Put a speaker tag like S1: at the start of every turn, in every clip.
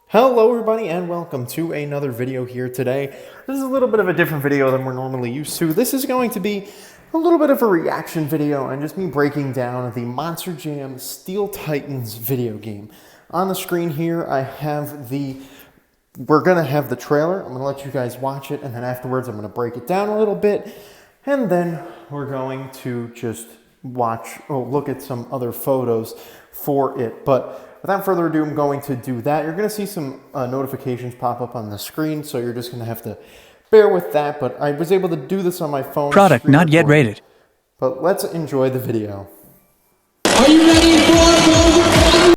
S1: Hello everybody and welcome to another video here today. This is a little bit of a different video than we're normally used to. This is going to be a little bit of a reaction video and just me breaking down the Monster Jam Steel Titans video game. On the screen here I have we're going to have the trailer. I'm going to let you guys watch it, and then afterwards I'm going to break it down a little bit, and then we're going to just look at some other photos for it. But without further ado, I'm going to do that. You're going to see some notifications pop up on the screen, so you're just going to have to bear with that. But I was able to do this on my phone.
S2: Product not yet rated.
S1: But let's enjoy the video.
S3: Are you ready for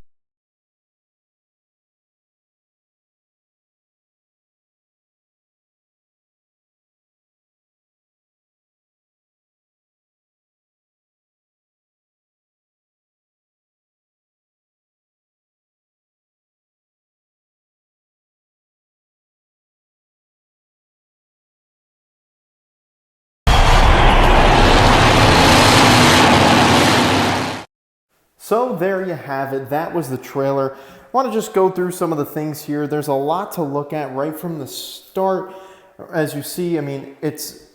S1: So there you have it. That was the trailer. I want to just go through some of the things here. There's a lot to look at right from the start. As you see, I mean,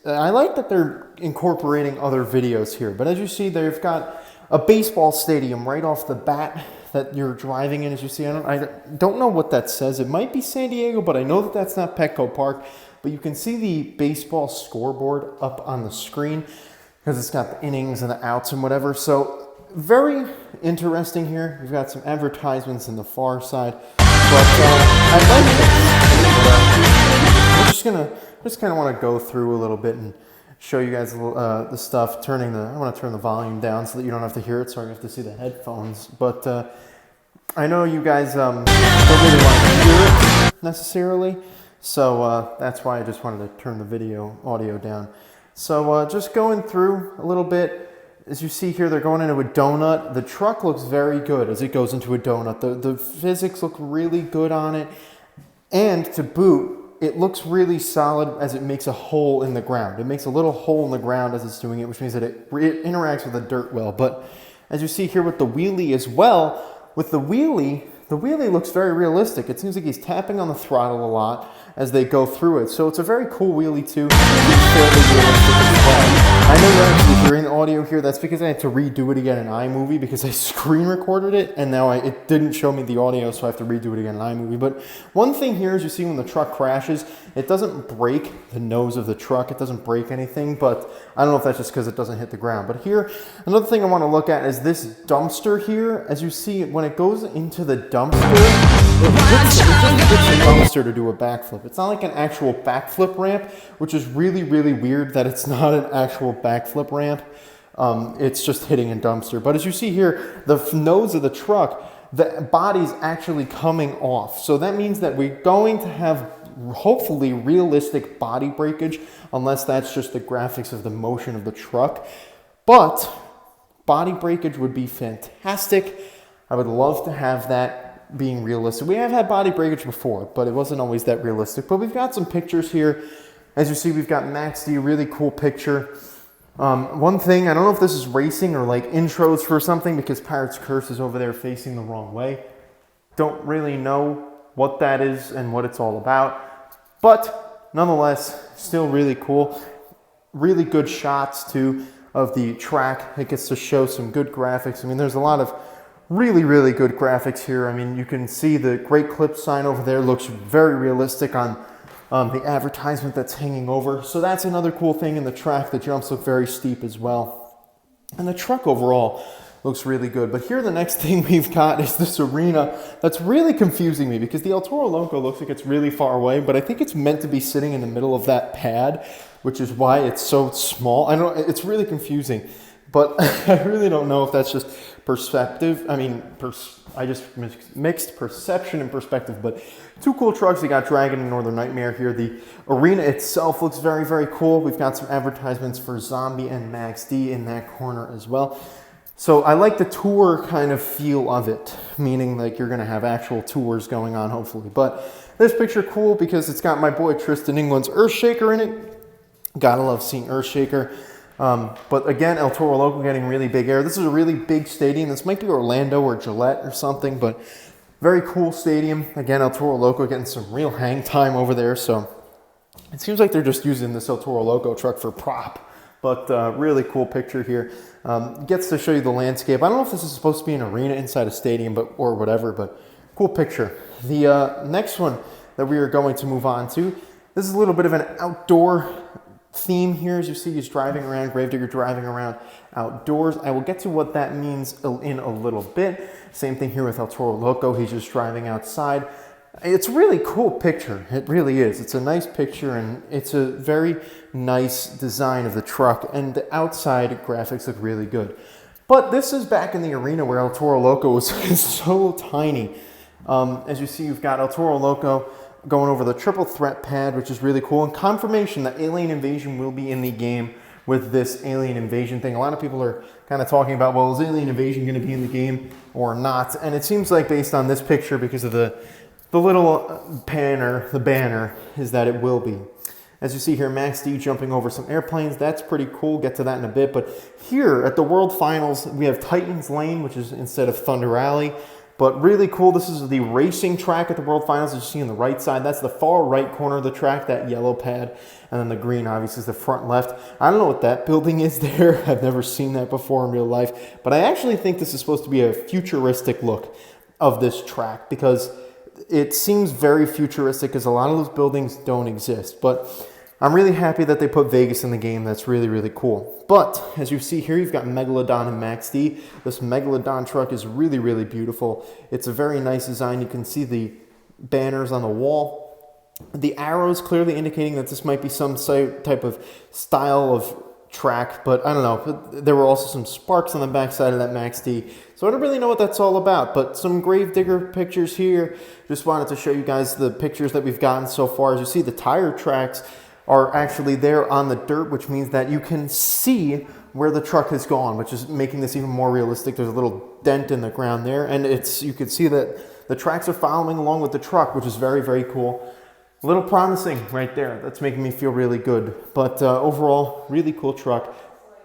S1: I like that they're incorporating other videos here. But as you see, they've got a baseball stadium right off the bat that you're driving in. As you see, I don't know what that says. It might be San Diego, but I know that that's not Petco Park. But you can see the baseball scoreboard up on the screen because it's got the innings and the outs and whatever. So very interesting here. We've got some advertisements in the far side, but I like this. We're just kind of want to go through a little bit and show you guys the stuff. I want to turn the volume down so that you don't have to hear it. Sorry, you have to see the headphones. But I know you guys don't really want to hear it necessarily, so that's why I just wanted to turn the audio down. So just going through a little bit. As you see here, they're going into a donut. The truck looks very good as it goes into a donut. The physics look really good on it. And to boot, it looks really solid as it makes a hole in the ground. It makes a little hole in the ground as it's doing it, which means that it interacts with the dirt well. But as you see here with the wheelie as well, with the wheelie looks very realistic. It seems like he's tapping on the throttle a lot as they go through it. So it's a very cool wheelie too. It's fairly realistic as well. I know you're actually hearing the audio here. That's because I had to redo it again in iMovie because I screen recorded it and now it didn't show me the audio, so I have to redo it again in iMovie. But one thing here is you see when the truck crashes, it doesn't break the nose of the truck. It doesn't break anything, but I don't know if that's just because it doesn't hit the ground. But here, another thing I want to look at is this dumpster here. As you see, when it goes into the dumpster, it hits the dumpster to do a backflip. It's not like an actual backflip ramp, which is really, really weird that it's not an actual backflip ramp. It's just hitting a dumpster. But as you see here, the nose of the truck, the body's actually coming off. So that means that we're going to have hopefully realistic body breakage, unless that's just the graphics of the motion of the truck. But body breakage would be fantastic. I would love to have that being realistic. We have had body breakage before, but it wasn't always that realistic. But we've got some pictures here. As you see, we've got Max D, a really cool picture. One thing, I don't know if this is racing or like intros for something because Pirate's Curse is over there facing the wrong way. Don't really know what that is and what it's all about. But nonetheless, still really cool. Really good shots too of the track. It gets to show some good graphics. I mean, there's a lot of really, really good graphics here. I mean, you can see the Great Clip sign over there looks very realistic on the advertisement that's hanging over. So that's another cool thing in the track. The jumps look very steep as well. And the truck overall looks really good. But here the next thing we've got is this arena that's really confusing me because the El Toro Loco looks like it's really far away, but I think it's meant to be sitting in the middle of that pad, which is why it's so small. I don't know, it's really confusing. But I really don't know if that's just perspective. I mean, I just mixed perception and perspective. But two cool trucks. We got Dragon and Northern Nightmare here. The arena itself looks very, very cool. We've got some advertisements for Zombie and Max D in that corner as well. So I like the tour kind of feel of it, meaning like you're going to have actual tours going on, hopefully. But this picture cool because it's got my boy Tristan England's Earthshaker in it. Gotta love seeing Earthshaker. But again, El Toro Loco getting really big air. This is a really big stadium. This might be Orlando or Gillette or something, but Very cool stadium. Again, El Toro Loco getting some real hang time over there. So it seems like they're just using this El Toro Loco truck for prop. But really cool picture here. Gets to show you the landscape. I don't know if this is supposed to be an arena inside a stadium or whatever, but cool picture. The next one that we are going to move on to, this is a little bit of an outdoor theme here. As you see, he's driving around, Gravedigger driving around outdoors. I will get to what that means in a little bit. Same thing here with El Toro Loco. He's just driving outside. It's a really cool picture. It really is. It's a nice picture, and it's a very nice design of the truck, and the outside graphics look really good. But this is back in the arena where El Toro Loco was so tiny. As you see, you've got El Toro Loco going over the triple threat pad, which is really cool, and confirmation that Alien Invasion will be in the game with this Alien Invasion thing. A lot of people are kind of talking about, well, is Alien Invasion going to be in the game or not? And it seems like based on this picture, because of the little banner, is that it will be. As you see here, Max D jumping over some airplanes. That's pretty cool. Get to that in a bit. But here at the World Finals, we have Titans Lane, which is instead of Thunder Alley. But really cool. This is the racing track at the World Finals, as you see on the right side. That's the far right corner of the track, that yellow pad. And then the green, obviously, is the front left. I don't know what that building is there. I've never seen that before in real life. But I actually think this is supposed to be a futuristic look of this track, because it seems very futuristic, because a lot of those buildings don't exist. But I'm really happy that they put Vegas in the game. That's really, really cool. But as you see here, you've got Megalodon and Max D. This Megalodon truck is really, really beautiful. It's a very nice design. You can see the banners on the wall. The arrows clearly indicating that this might be some type of style of track, but I don't know. There were also some sparks on the backside of that Max D, so I don't really know what that's all about. But some Gravedigger pictures here. Just wanted to show you guys the pictures that we've gotten so far. As you see, the tire tracks are actually there on the dirt, which means that you can see where the truck has gone, which is making this even more realistic. There's a little dent in the ground there, and you can see that the tracks are following along with the truck, which is very, very cool. A little promising right there. That's making me feel really good. But overall, really cool truck,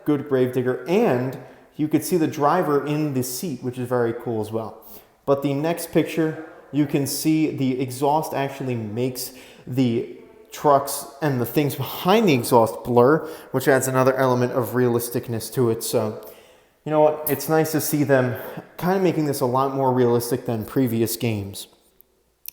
S1: good Gravedigger, and you could see the driver in the seat, which is very cool as well. But the next picture, you can see the exhaust actually makes the trucks and the things behind the exhaust blur, which adds another element of realisticness to it. So, you know what? It's nice to see them kind of making this a lot more realistic than previous games.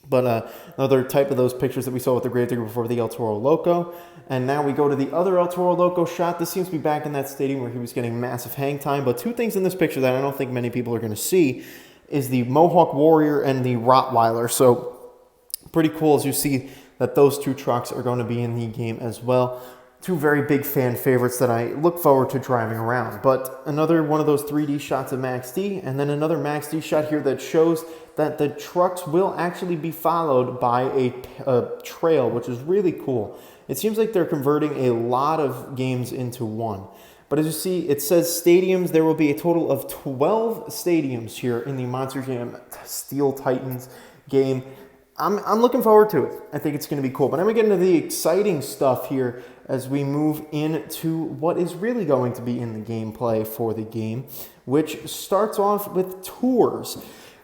S1: But another type of those pictures that we saw with the Gravedigger before, the El Toro Loco. And now we go to the other El Toro Loco shot. This seems to be back in that stadium where he was getting massive hang time. But two things in this picture that I don't think many people are going to see is the Mohawk Warrior and the Rottweiler. So pretty cool, as you see that those two trucks are going to be in the game as well. Two very big fan favorites that I look forward to driving around. But another one of those 3D shots of Max D, and then another Max D shot here that shows that the trucks will actually be followed by a trail, which is really cool. It seems like they're converting a lot of games into one. But as you see, it says stadiums. There will be a total of 12 stadiums here in the Monster Jam Steel Titans game. I'm looking forward to it. I think it's going to be cool. But I'm going to get into the exciting stuff here as we move into what is really going to be in the gameplay for the game, which starts off with tours.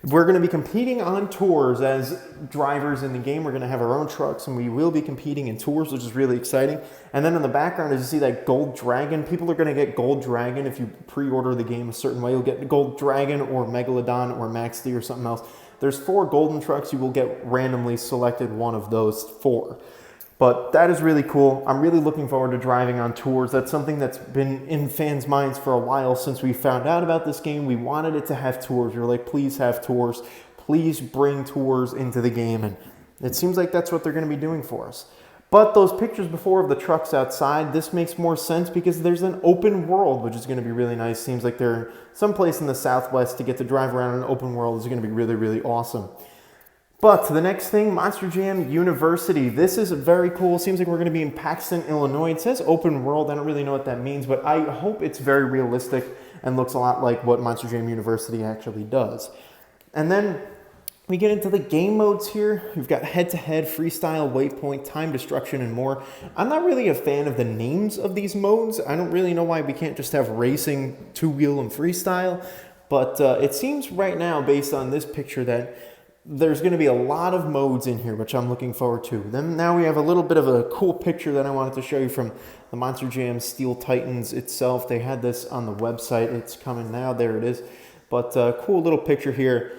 S1: We're going to be competing on tours as drivers in the game. We're going to have our own trucks, and we will be competing in tours, which is really exciting. And then in the background, as you see that Gold Dragon, people are going to get Gold Dragon. If you pre-order the game a certain way, you'll get Gold Dragon or Megalodon or Max D or something else. There's 4 golden trucks. You will get randomly selected one of those 4. But that is really cool. I'm really looking forward to driving on tours. That's something that's been in fans' minds for a while since we found out about this game. We wanted it to have tours. We were like, please have tours. Please bring tours into the game. And it seems like that's what they're going to be doing for us. But those pictures before of the trucks outside, this makes more sense because there's an open world, which is going to be really nice. Seems like they're someplace in the Southwest to get to drive around in an open world is going to be really, really awesome. But the next thing, Monster Jam University. This is very cool. Seems like we're going to be in Paxton, Illinois. It says open world. I don't really know what that means, but I hope it's very realistic and looks a lot like what Monster Jam University actually does. And then we get into the game modes here. We've got head-to-head, freestyle, waypoint, time destruction, and more. I'm not really a fan of the names of these modes. I don't really know why we can't just have racing, two-wheel, and freestyle. But it seems right now, based on this picture, that there's going to be a lot of modes in here, which I'm looking forward to. Then now we have a little bit of a cool picture that I wanted to show you from the Monster Jam Steel Titans itself. They had this on the website. It's coming now. There it is. But cool little picture here.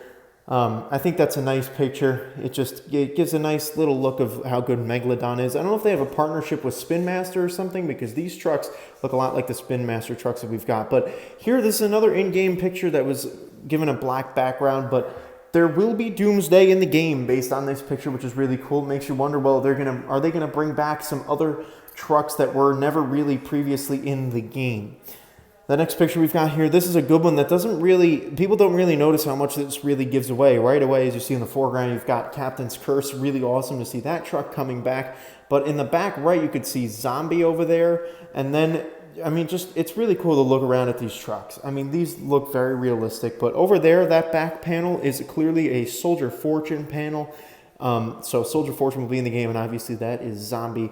S1: I think that's a nice picture. It gives a nice little look of how good Megalodon is. I don't know if they have a partnership with Spin Master or something, because these trucks look a lot like the Spin Master trucks that we've got. But here, this is another in-game picture that was given a black background, but there will be Doomsday in the game based on this picture, which is really cool. It makes you wonder, well, are they gonna bring back some other trucks that were never really previously in the game? The next picture we've got here, this is a good one that people don't really notice how much this really gives away. Right away, as you see in the foreground, you've got Captain's Curse. Really awesome to see that truck coming back. But in the back right, you could see Zombie over there. And then, I mean, it's really cool to look around at these trucks. I mean, these look very realistic. But over there, that back panel is clearly a Soldier Fortune panel. So Soldier Fortune will be in the game, and obviously that is Zombie.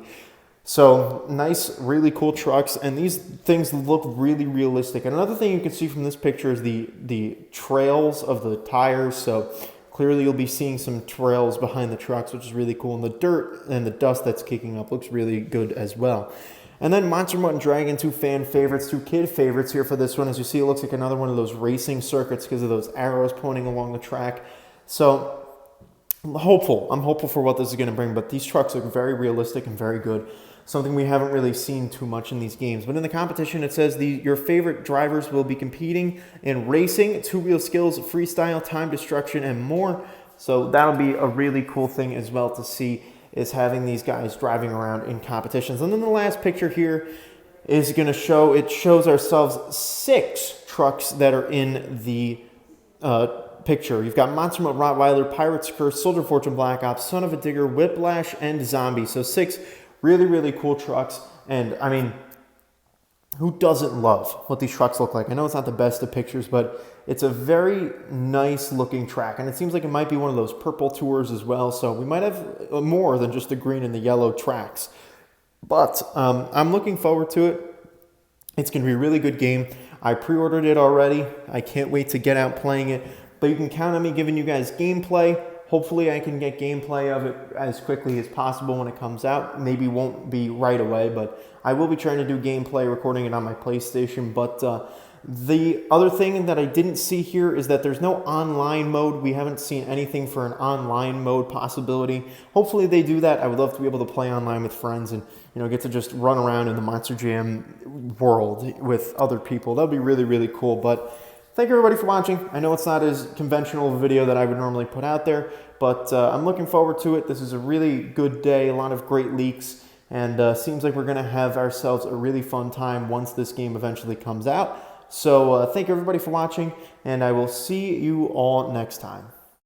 S1: So nice, really cool trucks, and these things look really realistic. And another thing you can see from this picture is the trails of the tires. So clearly you'll be seeing some trails behind the trucks, which is really cool. And the dirt and the dust that's kicking up looks really good as well. And then Monster Mutt and Dragon, two fan favorites, two kid favorites here for this one. As you see, it looks like another one of those racing circuits because of those arrows pointing along the track. So I'm hopeful for what this is going to bring, but these trucks look very realistic and very good. Something we haven't really seen too much in these games. But in the competition, it says your favorite drivers will be competing in racing, two-wheel skills, freestyle, time destruction, and more. So that'll be a really cool thing as well to see, is having these guys driving around in competitions. And then the last picture here is going to shows ourselves 6 trucks that are in the picture. You've got Monster Mutt, Rottweiler, Pirate's Curse, Soldier Fortune, Black Ops, Son of a Digger, Whiplash, and Zombie. So 6 really, really cool trucks. And I mean, who doesn't love what these trucks look like? I know it's not the best of pictures, but it's a very nice looking track. And it seems like it might be one of those purple tours as well. So we might have more than just the green and the yellow tracks. But I'm looking forward to it. It's going to be a really good game. I pre-ordered it already. I can't wait to get out playing it. But you can count on me giving you guys gameplay. Hopefully I can get gameplay of it as quickly as possible when it comes out. Maybe won't be right away, but I will be trying to do gameplay, recording it on my PlayStation. But the other thing that I didn't see here is that there's no online mode. We haven't seen anything for an online mode possibility. Hopefully they do that. I would love to be able to play online with friends and get to just run around in the Monster Jam world with other people. That would be really, really cool. But thank you everybody for watching. I know it's not as conventional of a video that I would normally put out there, but I'm looking forward to it. This is a really good day, a lot of great leaks, and seems like we're going to have ourselves a really fun time once this game eventually comes out. So thank you everybody for watching, and I will see you all next time.